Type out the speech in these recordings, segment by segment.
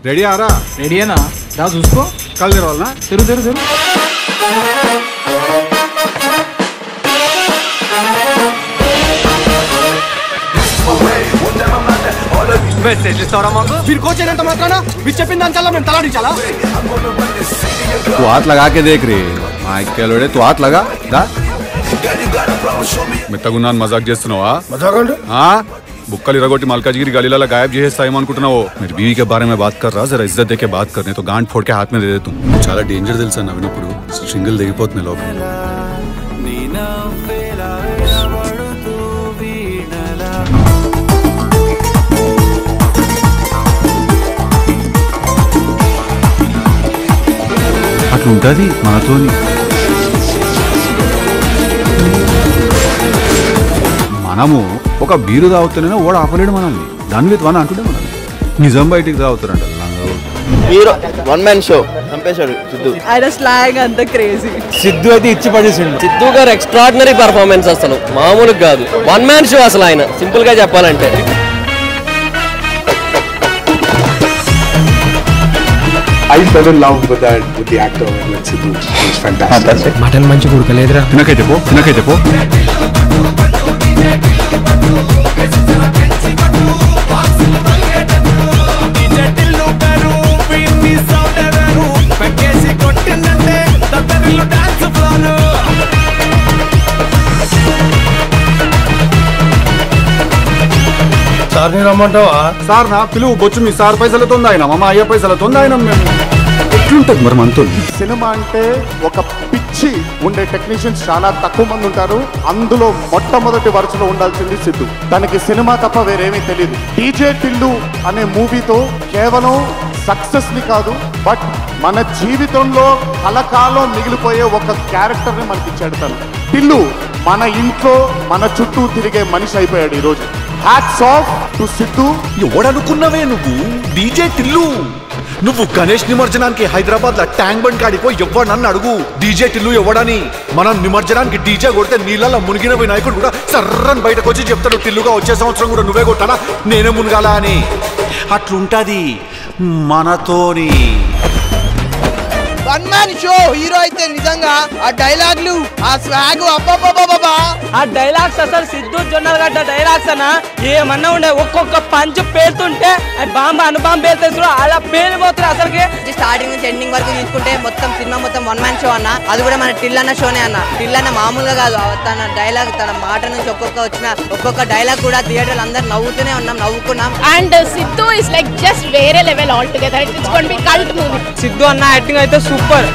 Ready ఆరా? రెడీయేనా? రా చూసుకో. కళ్ళు తెరవాలనా? తెరు. మెసేజ్ ఇస్తారా మాకు? మీరు కోచ్ అయినంత మాత్రాన మీరు చెప్పిన దానికల్లా మేము తలాడించాలా? तू हाथ लगा के देख रे माइक के लोड़े तू हाथ लगा दा మెత్తగున్నాను మజాక్ చేస్తున్నావా? बुक्कल इरागोटी मलकाजगिरी गलीला गायब చేసేస్తాయేమో అనుకుంటున్నావు? मेरी बीवी के बारे में बात कर रहा जरा इज्जत देके बात करने तो गांड फोड़ के हाथ में दे दे तुम. చాలా డేంజర్ తెలుసా నవ్వినప్పుడు సింగిల్ దిగిపోతుంది లోపల. అట్లుంటది మనతోని. మనము ఒక బీరు తాగుతూనే ఓడ ఆపలేడు మనల్ని. దాని విత్ వన్ అంటుండే మనల్ని నిజం బయటికి తాగుతారంట. హీరో వన్ మ్యాన్ షో చంపేశాడు సిద్ధు. ఆయన స్లాంగ్ అంత క్రేజీ. సిద్ధు అయితే ఇచ్చి పడేసిండు. సిద్ధు గారు ఎక్స్ట్రాడినరీ పర్ఫార్మెన్స్ అసలు మామూలుగా కాదు. వన్ మ్యాన్ షో అసలు ఆయన సింపుల్ గా చెప్పాలంటే. I fell in love with the actor with Sidhu. It was fantastic. Mutton మంచి ఉడకలేదురా. తినకైతే పో. సార్ని రమ్మంటావా? సార్ నా పిలువు బొచ్చు. మీ సార్ పైసలతో ఆయన మా అయ్య పైసలతో ఆయన మేము ఎట్లుంటది మరి మనతో? సినిమా అంటే ఒక పిచ్చి ఉండే టెక్నీషియన్స్ చాలా తక్కువ మంది ఉంటారు. అందులో మొట్టమొదటి వరుసలో ఉండాల్సింది సిద్ధు. తనకి సినిమా తప్ప వేరేమీ తెలియదు. డీజే టిల్లు అనే మూవీతో కేవలం సక్సెస్ ని కాదు బట్ మన జీవితంలో కలకాలం మిగిలిపోయే ఒక క్యారెక్టర్ ని మనకి ఇచ్చాడు తను. టిల్లు మన ఇంట్లో మన చుట్టూ తిరిగే మనిషి అయిపోయాడు ఈరోజు. Hats off to Siddhu. ఎవడనుకున్నవే నువ్వు? డీజే టిల్లు నువ్వు గణేష్ నిమజ్జనానికి హైదరాబాద్ లో ట్యాంక్ బండ్ కాడిపో ఎవ్వడు నన్ను అడుగు డీజే టిల్లు ఎవడని. మనం నిమజ్జనానికి డీజే కొడితే నీళ్ళలో మునిగిన వినాయకుడు కూడా సర్రని బయటకు వచ్చి చెప్తాడు టిల్లుగా వచ్చే సంవత్సరం కూడా నువ్వే కొట్టాలా నేనే మునగాల అని. అట్లుంటది మనతోని. వన్ మ్యాన్ షో హీరో అయితే నిజంగా ఆ డైలాగ్లు ఆ స్వాగ్ అబ్బబ్బబ్బబ్బా. ఆ డైలాగ్స్ అసలు సిద్ధు జొన్నలగడ్డ డైలాగ్స్ అన్న ఏమన్నా ఉండే. ఒక్కొక్క పంచ్ పేరుతుంటే బాంబ అనుబాంబ పేరుతుంది అలా పేలిపోతుంది. అసలుకి స్టార్టింగ్ నుంచి ఎండింగ్ వరకు చూసుకుంటే మొత్తం సినిమా మొత్తం వన్ మ్యాన్ షో అన్న. అది కూడా మన టిల్లన్న షోనే అన్న. టిల్లన్న మామూలుగా కాదు. తన డైలాగ్ తన మాట నుంచి ఒక్కొక్క డైలాగ్ కూడా థియేటర్లు అందరు నవ్వుతూనే ఉన్నాం, నవ్వుకున్నాం. And Siddhu is like just వేరే level all together. It's going to be cult movie. Siddhu అన్న యాక్టింగ్ అయితే సూపర్.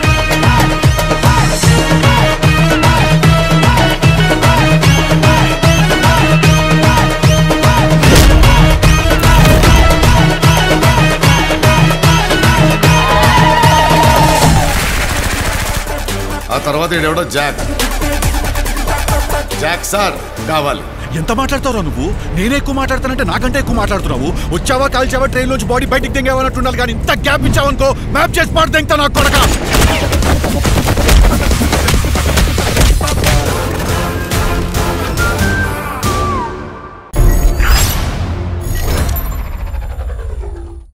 ఆ తర్వాత ఈడెవడో జాక్ సార్ కావాలి. ఎంత మాట్లాడతావు నువ్వు? నేనే ఎక్కువ మాట్లాడతానంటే నాకంటే ఎక్కువ మాట్లాడుతున్నావు. వచ్చావా కాల్చావా ట్రైన్ లోంచి బాడీ బయటికి దింగేవన్నట్టు ఉండాలి కానీ ఇంత గ్యాప్ ఇచ్చావనుకో మ్యాప్ చేసి పాటు దింగుతా నాకు కొడక.